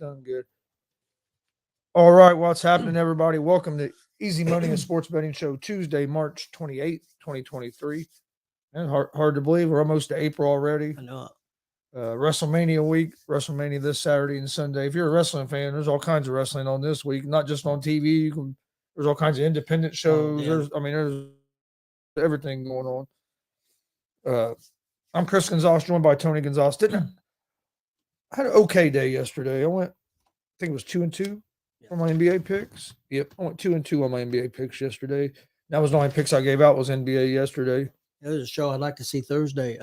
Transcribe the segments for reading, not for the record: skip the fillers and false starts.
done good. All right, what's happening, everybody? Welcome to Easy Money and Sports Betting Show, Tuesday, March 28th, 2023. And hard to believe we're almost to April already. I know. WrestleMania week, WrestleMania this Saturday and Sunday. If you're a wrestling fan, there's all kinds of wrestling on this week, not just on TV. There's all kinds of independent shows. There's everything going on. I'm Chris Gonzalez, joined by Tony Gonzalez. I had an okay day yesterday. I think it was 2-2 for my NBA picks. Yep, I went 2-2 on my NBA picks yesterday. That was the only picks I gave out was NBA yesterday. There's a show I'd like to see Thursday.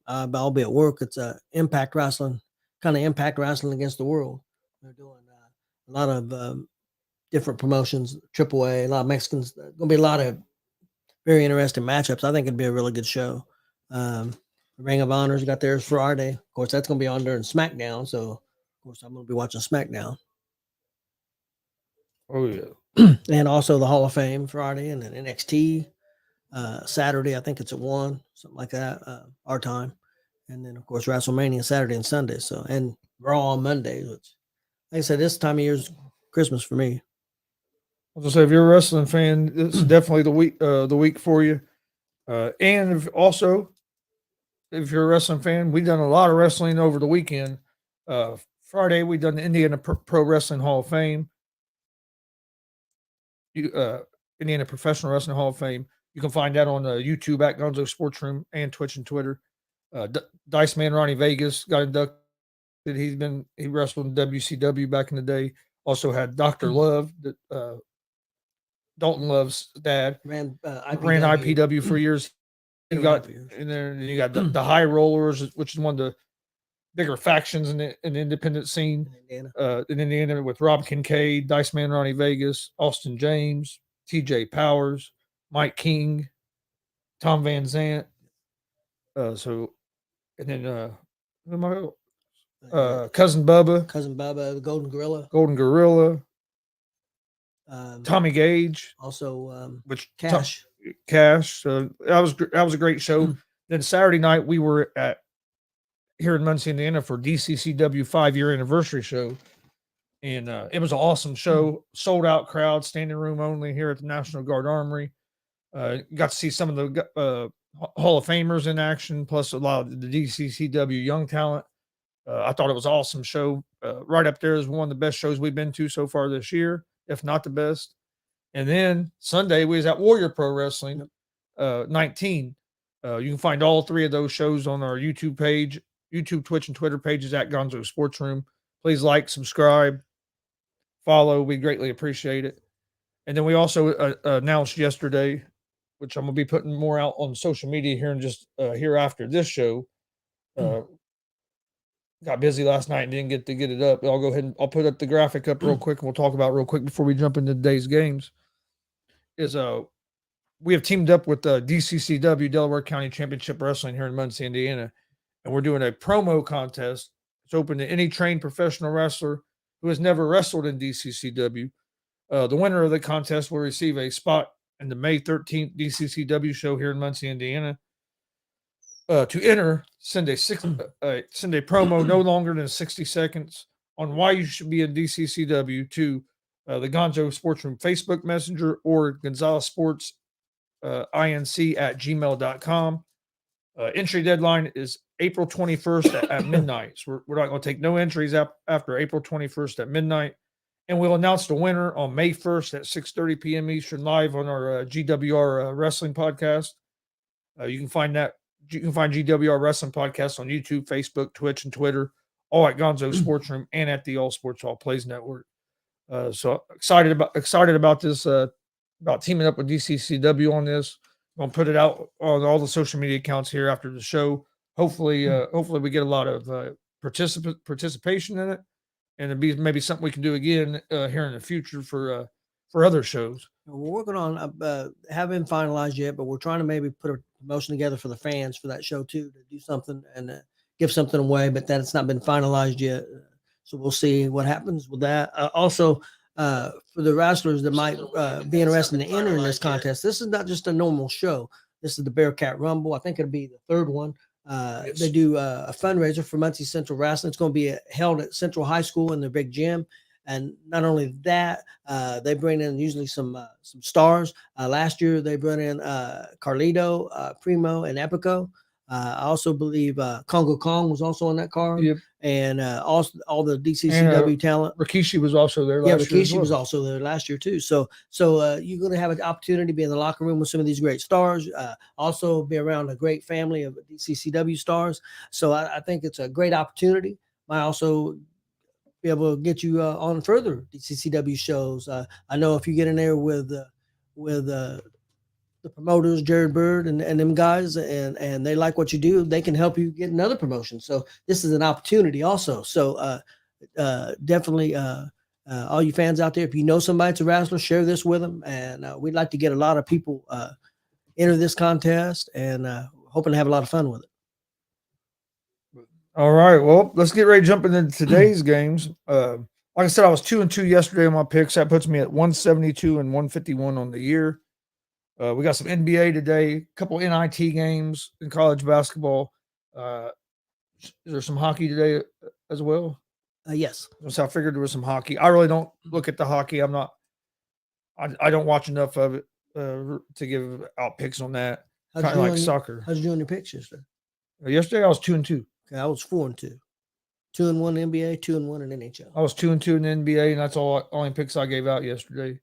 I'll be at work. It's Impact Wrestling, kind of Impact Wrestling against the world. They're doing a lot of different promotions, AAA, a lot of Mexicans. Going to be a lot of very interesting matchups. I think it'd be a really good show. Ring of Honor's got theirs Friday. Of course, that's going to be on during SmackDown. So, of course, I'm going to be watching SmackDown. Oh, yeah. And also the Hall of Fame Friday and then NXT Saturday. I think it's at 1, something like that, our time. And then, of course, WrestleMania Saturday and Sunday. So, and Raw on Mondays, which, like I said, this time of year is Christmas for me. I was gonna say, if you're a wrestling fan, this is definitely the week for you. And if you're a wrestling fan, we've done a lot of wrestling over the weekend. Friday, we done the Indiana Pro Wrestling Hall of Fame. Indiana Professional Wrestling Hall of Fame. You can find that on YouTube at GonzoSportsRoom and Twitch and Twitter. Dice Man Ronnie Vegas got inducted. He wrestled in WCW back in the day. Also had Dr. Love, Dalton Love's dad, ran IPW for years. You got in there, and you got the High Rollers, which is one of the bigger factions in the independent scene in Indiana, with Rob Kincaid, Dice Man Ronnie Vegas, Austin James, TJ Powers, Mike King, Tom Van Zant. And then Cousin Bubba, the Golden Gorilla, Tommy Gage, also which Cash. So that was a great show. Then Saturday night we were here in Muncie, Indiana for DCCW 5-year anniversary show, and it was an awesome show. Sold out crowd, standing room only here at the National Guard Armory. Got to see some of the Hall of Famers in action, plus a lot of the DCCW young talent. I thought it was an awesome show. Right up there is one of the best shows we've been to so far this year, if not the best. And then Sunday we was at Warrior Pro Wrestling 19. You can find all 3 of those shows on our YouTube page, YouTube, Twitch, and Twitter pages at Gonzo Sports Room. Please like, subscribe, follow. We greatly appreciate it. And then we also announced yesterday, which I'm going to be putting more out on social media here and just here after this show. Got busy last night and didn't get to get it up. I'll go ahead and I'll put up the graphic up real quick, and we'll talk about it real quick before we jump into today's games. We have teamed up with the DCCW, Delaware County Championship Wrestling here in Muncie, Indiana, and we're doing a promo contest. It's open to any trained professional wrestler who has never wrestled in DCCW. The winner of the contest will receive a spot in the May 13th DCCW show here in Muncie, Indiana. To enter, send a promo no longer than 60 seconds on why you should be in DCCW to the Gonzo Sports Room Facebook Messenger or Gonzalez Sports inc at gmail.com. Entry deadline is April 21st at midnight. So we're not going to take no entries after April 21st at midnight. And we'll announce the winner on May 1st at 6:30 p.m. Eastern live on our GWR Wrestling podcast. You can find GWR Wrestling Podcast on YouTube, Facebook, Twitch, and Twitter, all at Gonzo Sports Room and at the All Sports All Plays Network. So excited about this, about teaming up with DCCW on this. I'm gonna put it out on all the social media accounts here after the show. Hopefully we get a lot of participation in it, and it'd be maybe something we can do again here in the future for other shows. We're working on, haven't finalized yet, but we're trying to maybe put a promotion together for the fans for that show too, to do something and give something away, but that's not been finalized yet. So we'll see what happens with that. Also, for the wrestlers that might be interested in entering this contest, this is not just a normal show. This is the Bearcat Rumble. I think it'll be the 3rd one. They do a fundraiser for Muncie Central Wrestling. It's going to be held at Central High School in their big gym. And not only that, they bring in usually some stars. Last year, they brought in Carlito, Primo, and Epico. I also believe Congo Kong was also on that card. Yep. And also all the DCCW talent. Rikishi was also there last year. Yeah, Rikishi was also there last year too. So you're going to have an opportunity to be in the locker room with some of these great stars. Also be around a great family of DCCW stars. So I think it's a great opportunity. Might also be able to get you on further DCCW shows. I know if you get in there with the promoters, Jared Bird and them guys, and they like what you do, they can help you get another promotion. So this is an opportunity also. So definitely all you fans out there, if you know somebody that's a wrestler, share this with them. And we'd like to get a lot of people enter this contest, and hoping to have a lot of fun with it. All right. Well, let's get ready to jump into today's games. Like I said, I was 2-2 yesterday on my picks. That puts me at 172 and 151 on the year. We got some NBA today, a couple NIT games in college basketball. Is there some hockey today as well? Yes. So I figured there was some hockey. I really don't look at the hockey. I don't watch enough of it to give out picks on that. Kind of like soccer. How'd you do on your picks yesterday? Yesterday I was 2-2. Okay, I was 4-2. 2-1 in NBA, 2-1 in NHL. I was 2-2 in the NBA, and that's only picks I gave out yesterday.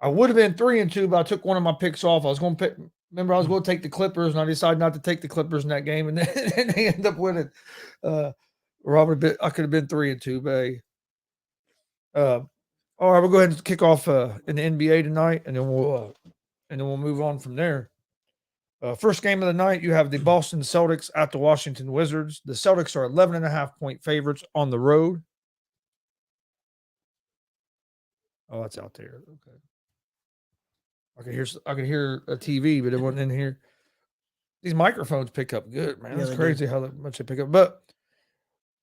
I would have been 3-2, but I took one of my picks off. I was going to pick. Remember, I was going to take the Clippers, and I decided not to take the Clippers in that game, and then they end up winning. I could have been 3-2, but hey. All right, we'll go ahead and kick off in the NBA tonight, and then we'll move on from there. First game of the night, you have the Boston Celtics at the Washington Wizards. The Celtics are 11.5-point favorites on the road. Oh, that's out there. Okay. I could hear a TV, but it wasn't in here. These microphones pick up good, man. It's crazy how much they pick up. But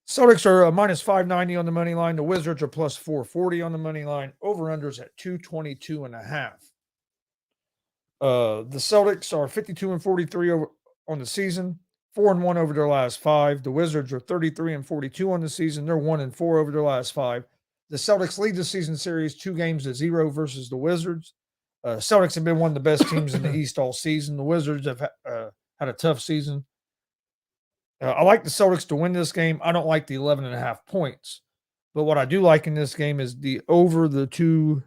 Celtics are minus 590 on the money line. The Wizards are plus 440 on the money line. Over-unders at 222.5. The Celtics are 52-43 on the season, 4-1 over their last 5. The Wizards are 33-42 on the season. They're 1-4 over their last 5. The Celtics lead the season series 2-0 versus the Wizards. Celtics have been one of the best teams in the East all season. The Wizards have had a tough season. I like the Celtics to win this game. I don't like the 11.5 points. But what I do like in this game is the over the 2.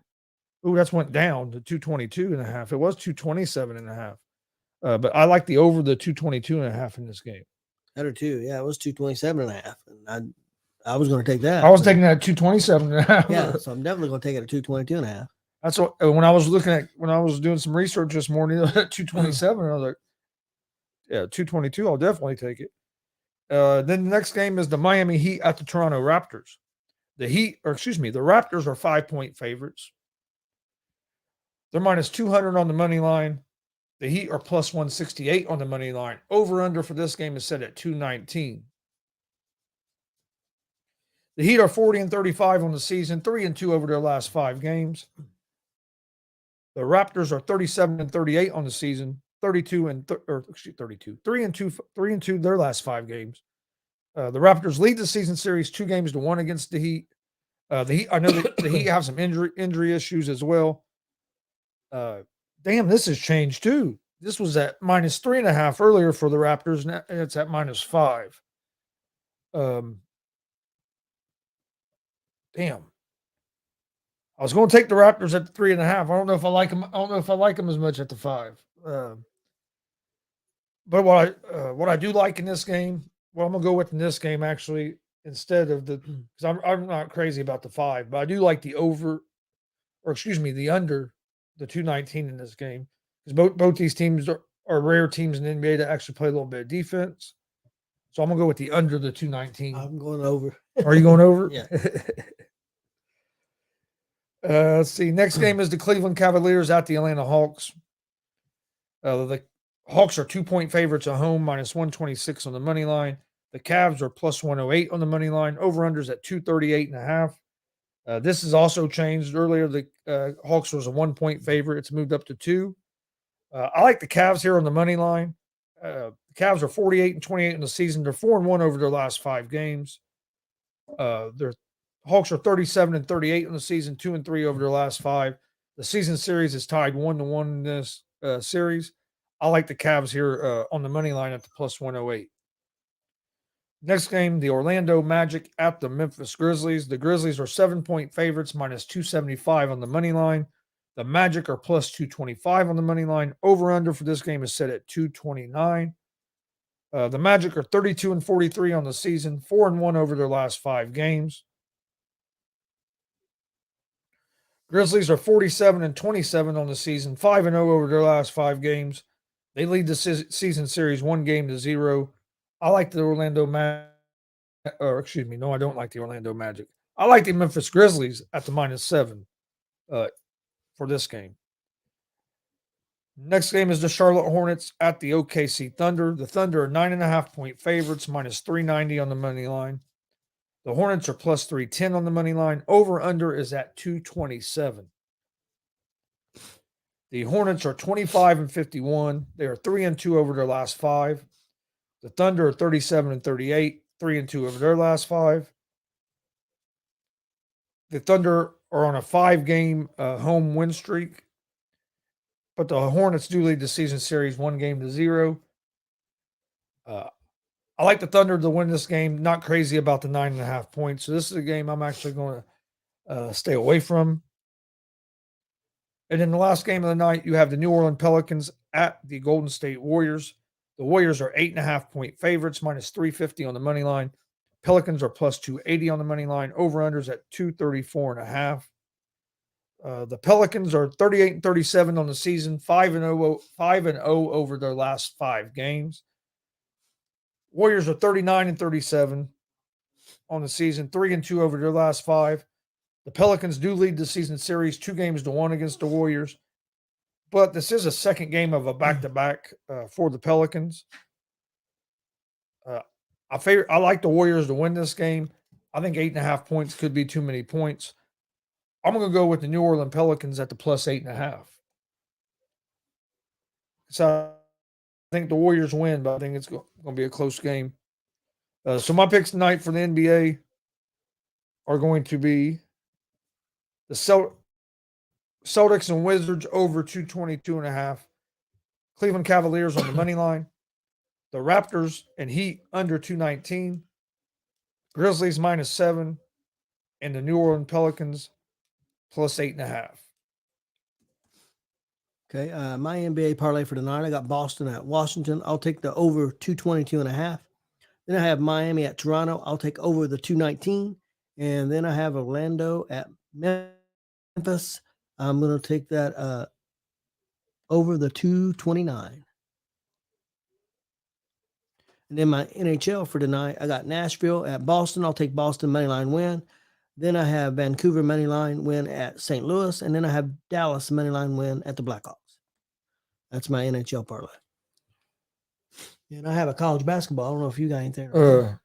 Ooh, that's went down to 222.5. It was 227.5. But I like the over the 222.5 in this game. Better too. Yeah, it was 227.5. And I was going to take that. I was taking that at 227.5. Yeah, so I'm definitely going to take it at 222.5. That's what when I was doing some research this morning at 227, I was like, yeah, 222, I'll definitely take it. Then the next game is the Miami Heat at the Toronto Raptors. The Raptors are 5-point favorites. They're minus 200 on the money line. The Heat are plus 168 on the money line. Over-under for this game is set at 219. The Heat are 40-35 on the season, 3-2 over their last 5 games. The Raptors are 37-38 on the season, 3-2 their last 5 games. The Raptors lead the season series 2-1 against the Heat. The Heat, I know that the Heat have some injury issues as well. Damn, this has changed too. This was at minus 3.5 earlier for the Raptors, and it's at minus 5. Damn. I was going to take the Raptors at the 3.5. I don't know if I like them. I don't know if I like them as much at the 5. But what I do like in this game, what I'm gonna go with in this game actually, instead of because I'm not crazy about the 5, but I do like the under the 219 in this game, because both these teams are rare teams in the NBA that actually play a little bit of defense. So I'm gonna go with the under the 219. I'm going over. Are you going over? Yeah. Let's see. Next game is the Cleveland Cavaliers at the Atlanta Hawks. The Hawks are 2-point favorites at home, minus 126 on the money line. The Cavs are plus 108 on the money line. Over-unders at 238.5. This has also changed. Earlier, the Hawks was a 1-point favorite. It's moved up to 2. I like the Cavs here on the money line. The Cavs are 48-28 in the season. They're 4-1 over their last 5 games. Their Hawks are 37-38 in the season, 2-3 over their last 5. The season series is tied 1-1 in this series. I like the Cavs here on the money line at the plus 108. Next game, the Orlando Magic at the Memphis Grizzlies. The Grizzlies are 7-point favorites, minus 275 on the money line. The Magic are plus 225 on the money line. Over-under for this game is set at 229. The Magic are 32-43 on the season, 4-1 over their last 5 games. Grizzlies are 47-27 on the season, 5-0 over their last 5 games. They lead the season series 1-0. I like the Orlando Magic. Or excuse me, no, I don't like the Orlando Magic. I like the Memphis Grizzlies at the -7 for this game. Next game is the Charlotte Hornets at the OKC Thunder. The Thunder are 9.5-point favorites, minus 390 on the money line. The Hornets are plus 310 on the money line. Over-under is at 227. The Hornets are 25-51. They are 3-2 over their last 5. The Thunder are 37-38, 3-2 over their last 5. The Thunder are on a 5-game home win streak, but the Hornets do lead the season series 1-0. I like the Thunder to win this game. Not crazy about the 9.5 points. So this is a game I'm actually going to stay away from. And in the last game of the night, you have the New Orleans Pelicans at the Golden State Warriors. The Warriors are 8.5-point favorites, minus 350 on the money line. Pelicans are plus 280 on the money line. Over-unders at 234.5. The Pelicans are 38-37 on the season, 5-0 over their last 5 games. Warriors are 39-37 on the season, 3-2 over their last 5. The Pelicans do lead the season series 2-1 against the Warriors, but this is a second game of a back-to-back for the Pelicans. I like the Warriors to win this game. I think 8.5 points could be too many points. I'm going to go with the New Orleans Pelicans at the plus 8.5. So I think the Warriors win, but I think it's going to be a close game. So my picks tonight for the NBA are going to be the Celtics and Wizards over 222.5. Cleveland Cavaliers on the money line. The Raptors and Heat under 219. Grizzlies -7. And the New Orleans Pelicans plus 8.5. Okay, my NBA parlay for tonight, I got Boston at Washington. I'll take the over 222.5. Then I have Miami at Toronto. I'll take over the 219. And then I have Orlando at Memphis. I'm going to take that over the 229. And then my NHL for tonight, I got Nashville at Boston. I'll take Boston moneyline win. Then I have Vancouver moneyline win at St. Louis. And then I have Dallas moneyline win at the Blackhawks. That's my NHL parlay. And I have a college basketball. I don't know if you got anything.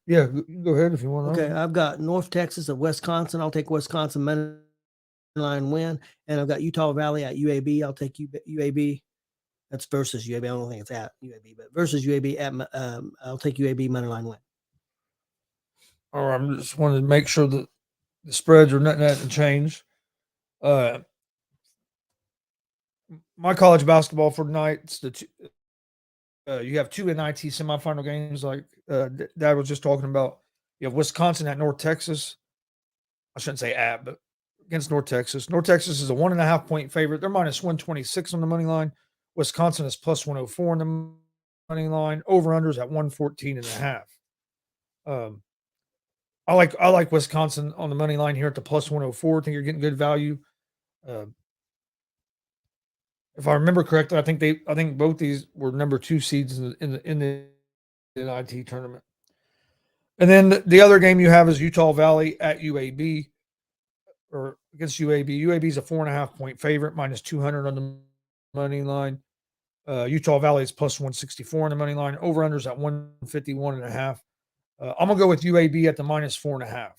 Yeah, go ahead if you want. Okay, I've got North Texas at Wisconsin. I'll take Wisconsin moneyline win. And I've got Utah Valley at UAB. I'll take UAB. That's versus UAB. I don't think it's at UAB, but versus UAB at I'll take UAB moneyline win. All right, I just wanted to make sure that the spreads are nothing that changed. My college basketball for tonight, it's you have 2 NIT semifinal games like Dad was just talking about. You have Wisconsin at North Texas. I shouldn't say at, but against North Texas. North Texas is a 1.5-point favorite. They're minus 126 on the money line. Wisconsin is plus 104 on the money line. Over-unders at 114.5. I like Wisconsin on the money line here at the plus 104. I think you're getting good value. If I remember correctly, I think both these were number 2 seeds in the NIT tournament. And then the other game you have is Utah Valley at UAB or against UAB. UAB is a 4.5-point favorite, minus 200 on the money line. Utah Valley is plus 164 on the money line. Over-unders at 151.5. I'm going to go with UAB at the minus 4.5.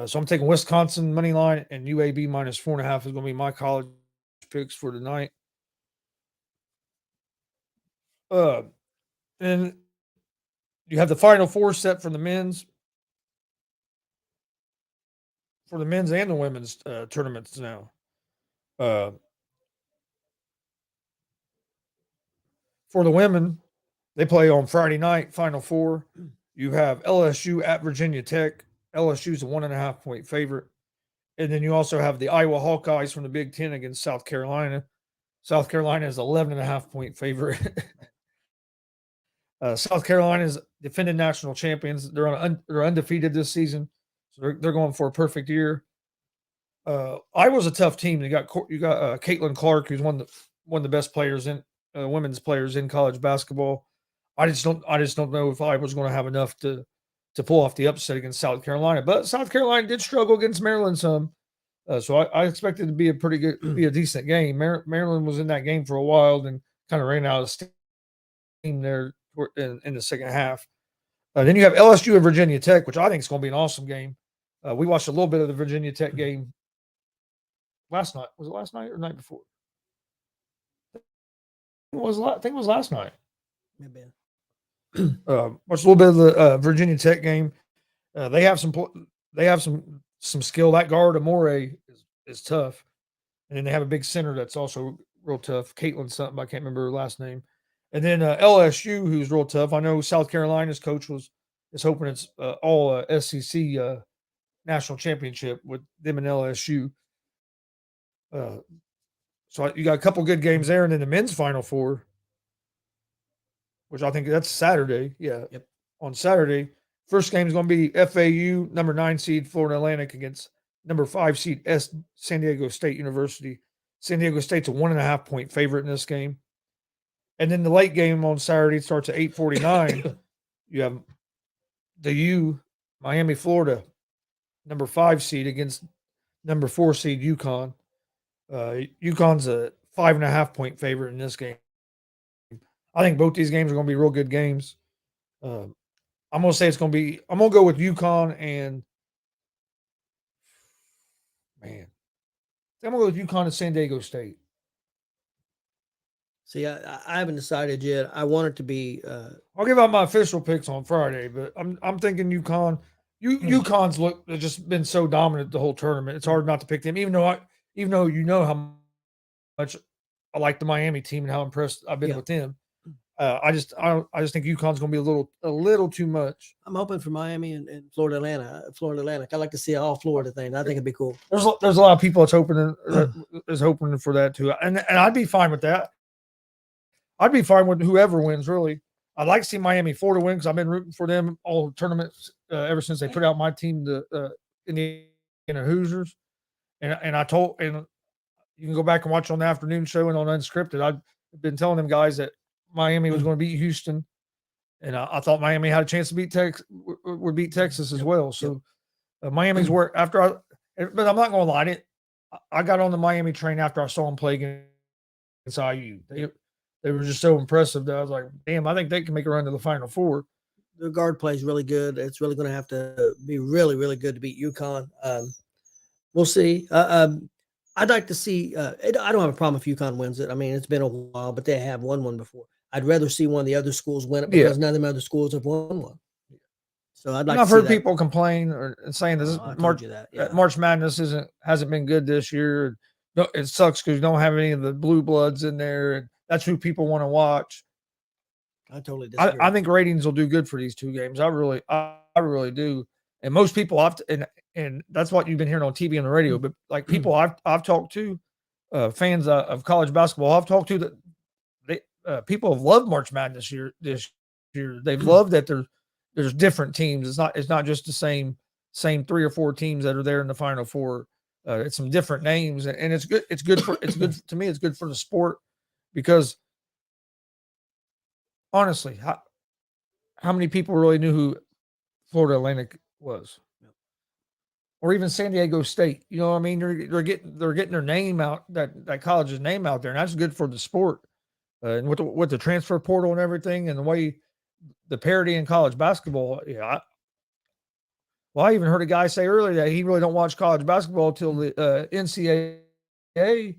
So I'm taking Wisconsin money line and UAB minus 4.5 is going to be my college picks for tonight. And you have the Final Four set for the men's and the women's tournaments now. Uh, for the women, they play on Friday night, Final Four. You have LSU at Virginia Tech. LSU's a 1.5-point favorite. And then you also have the Iowa Hawkeyes from the Big Ten against South Carolina. South Carolina is 11.5-point favorite. South Carolina is defending national champions. They're undefeated this season, so they're going for a perfect year. Iowa's a tough team. You got Caitlin Clark, who's one of the best players in women's players in college basketball. I just don't know if Iowa's going to have enough to pull off the upset against South Carolina. But South Carolina did struggle against Maryland some, so I expect it to be a decent game. Maryland was in that game for a while, and kind of ran out of steam there in the second half. Then you have LSU and Virginia Tech, which I think is going to be an awesome game. We watched a little bit of the Virginia Tech game last night. Was it last night or the night before? I think it was last night. Maybe. Watched a little bit of the Virginia Tech game. They have some skill. That guard Amore is tough, and then they have a big center that's also real tough. Caitlin something, I can't remember her last name. And then LSU, who's real tough. I know South Carolina's coach is hoping it's all SEC national championship with them and LSU. So you got a couple good games there, and then the men's Final Four, which I think that's Saturday. Yeah, yep. On Saturday, first game is going to be FAU, number 9 seed Florida Atlantic against number 5 seed San Diego State University. San Diego State's a 1.5-point favorite in this game. And then the late game on Saturday starts at 8:49. You have the Miami, Florida, number 5 seed against number 4 seed UConn. UConn's a 5.5-point favorite in this game. I think both these games are going to be real good games. I'm going to say I'm going to go with UConn and, man, I'm going to go with UConn and San Diego State. See, I haven't decided yet. I want it to be. I'll give out my official picks on Friday, but I'm thinking UConn. UConn's just been so dominant the whole tournament. It's hard not to pick them, even though you know how much I like the Miami team and how impressed I've been with them. I just think UConn's going to be a little too much. I'm hoping for Miami and Florida Atlantic. I like to see all Florida things. I think it'd be cool. There's a lot of people that's hoping for that too, and I'd be fine with that. I'd be fine with whoever wins. Really, I'd like to see Miami, Florida win because I've been rooting for them all tournaments ever since they put out my team, the Indiana Hoosiers, and you can go back and watch on the afternoon show and on Unscripted. I've been telling them guys that Miami was going to beat Houston, and I thought Miami had a chance to beat Texas as well. So Miami's where but I'm not going to lie, I got on the Miami train after I saw them play against IU. They were just so impressive that I was like, damn, I think they can make a run to the Final Four. The guard play is really good. It's really going to have to be really, really good to beat UConn. We'll see. I'd like to see. I don't have a problem if UConn wins it. I mean, it's been a while, but they have won one before. I'd rather see one of the other schools win it because none of the other schools have won one. So I'd like. I've heard people complain or saying this March Madness hasn't been good this year. No, it sucks because you don't have any of the blue bloods in there, and that's who people want to watch. I totally disagree. I think ratings will do good for these two games. I really do. And most people and that's what you've been hearing on TV and the radio. But like people I've talked to, fans of college basketball, I've talked to that people have loved March Madness this year. They've loved that there's different teams. It's not just the same 3 or 4 teams that are there in the Final Four. It's some different names, and it's good. It's good to me. It's good for the sport because honestly, how many people really knew who Florida Atlantic was, or even San Diego State? You know what I mean? They're getting their name out, that college's name out there, and that's good for the sport. And with the transfer portal and everything, and the way the parity in college basketball, I even heard a guy say earlier that he really don't watch college basketball till the NCAA,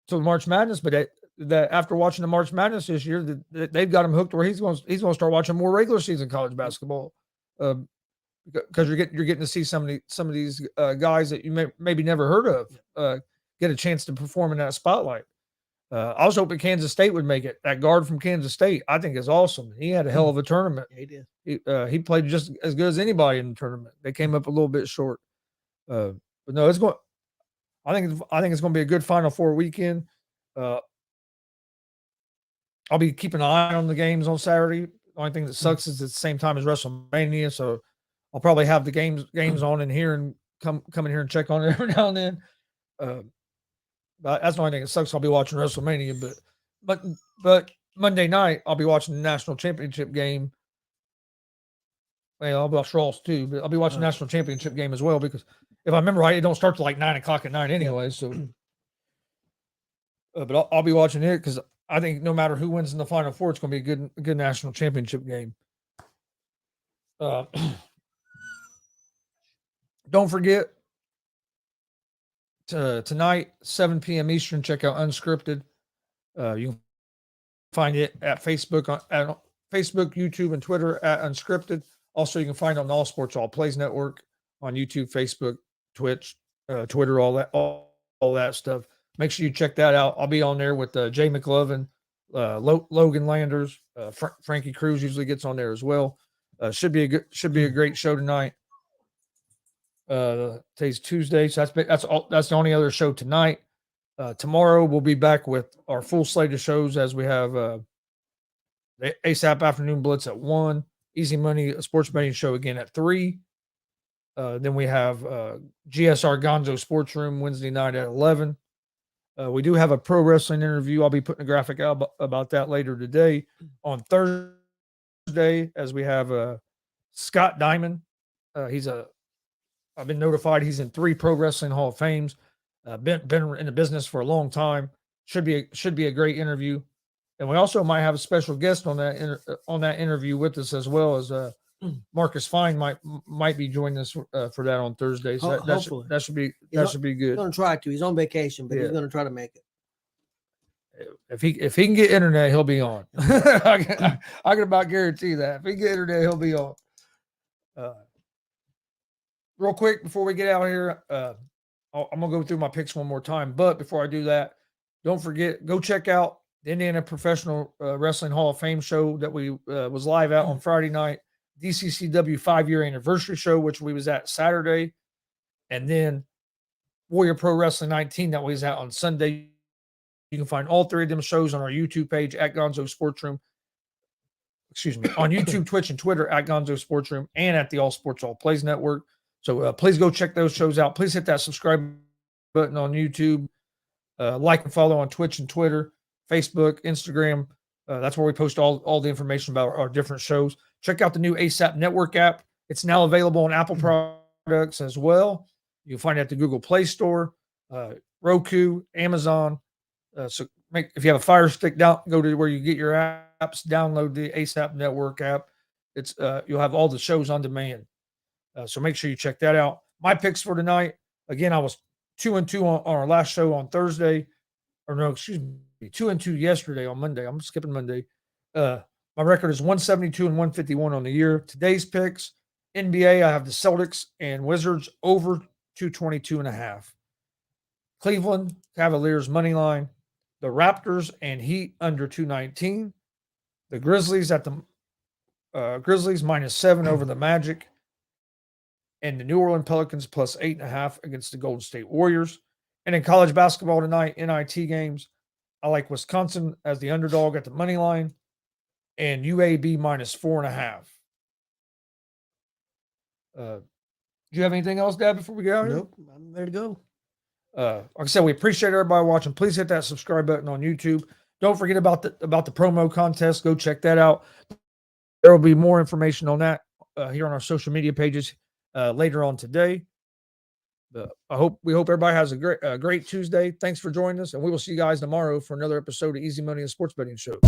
till March Madness, but that after watching the March Madness this year, that they've got him hooked where he's going to start watching more regular season college basketball, because you're getting to see some of these guys that you maybe never heard of get a chance to perform in that spotlight. I was hoping Kansas State would make it. That guard from Kansas State, I think, is awesome. He had a hell of a tournament. Yeah, he did. He played just as good as anybody in the tournament. They came up a little bit short, but no, it's going. I think it's going to be a good Final Four weekend. I'll be keeping an eye on the games on Saturday. The only thing that sucks is it's the same time as WrestleMania, so I'll probably have the games on in here and come in here and check on it every now and then. But that's the only thing that sucks. I'll be watching WrestleMania, but Monday night I'll be watching the national championship game. Well, I'll watch Rawls too, but I'll be watching the national championship game as well, because if I remember right, it don't start till like 9:00 at night anyway. So, but I'll be watching it because I think no matter who wins in the Final Four, it's going to be a good national championship game. Don't forget tonight, 7 p.m. Eastern. Check out Unscripted. You can find it at Facebook, at Facebook, YouTube, and Twitter at Unscripted. Also, you can find it on the All Sports All Plays Network on YouTube, Facebook, Twitch, Twitter, all that stuff. Make sure you check that out. I'll be on there with Jay McLovin, Logan Landers, Frankie Cruz usually gets on there as well. Should be a great show tonight. Today's Tuesday, so that's the only other show tonight. Tomorrow we'll be back with our full slate of shows, as we have the ASAP Afternoon Blitz at 1, Easy Money, a sports betting show again at 3. Then we have GSR Gonzo Sports Room Wednesday night at 11. We do have a pro wrestling interview. I'll be putting a graphic out about that later today. On Thursday, as we have Scott Diamond. I've been notified he's in 3 Pro Wrestling Hall of Fames. Been in the business for a long time. Should be a great interview. And we also might have a special guest on that interview with us, as well as Marcus Fine might be joining us for that on Thursday. So that should be good. He's going to try to. He's on vacation, but he's going to try to make it. If he can get internet, he'll be on. I can about guarantee that. If he can get internet, he'll be on. Real quick before we get out here, I'm gonna go through my picks one more time. But before I do that, don't forget, go check out the Indiana Professional Wrestling Hall of Fame show that we was live out on Friday night. DCCW 5-year anniversary show, which we was at Saturday, and then Warrior Pro Wrestling 19 that was out on Sunday. You can find all 3 of them shows on our YouTube page at GonzoSportsRoom. Excuse me, on YouTube, Twitch, and Twitter at GonzoSportsRoom, and at the All Sports All Plays Network. So please go check those shows out. Please hit that subscribe button on YouTube. Like and follow on Twitch and Twitter, Facebook, Instagram. That's where we post all the information about our different shows. Check out the new ASAP Network app. It's now available on Apple products as well. You'll find it at the Google Play Store, Roku, Amazon. If you have a Fire Stick, go to where you get your apps, download the ASAP Network app. It's you'll have all the shows on demand. So make sure you check that out. My picks for tonight, again, I was 2-2 on our last show on Thursday. Or no, excuse me, 2-2 yesterday on Monday. I'm skipping Monday. My record is 172 and 151 on the year. Today's picks, NBA, I have the Celtics and Wizards over 222.5. Cleveland Cavaliers money line. The Raptors and Heat under 219. The Grizzlies at the Grizzlies -7 over the Magic. And the New Orleans Pelicans +8.5 against the Golden State Warriors. And in college basketball tonight, NIT games, I like Wisconsin as the underdog at the money line, and UAB -4.5. Do you have anything else, Dad, before we get out here? Nope, I'm ready to go. Like I said, we appreciate everybody watching. Please hit that subscribe button on YouTube. Don't forget about the promo contest. Go check that out. There will be more information on that here on our social media pages later on today. We hope everybody has a great Tuesday. Thanks for joining us, and we will see you guys tomorrow for another episode of Easy Money and Sports Betting Show.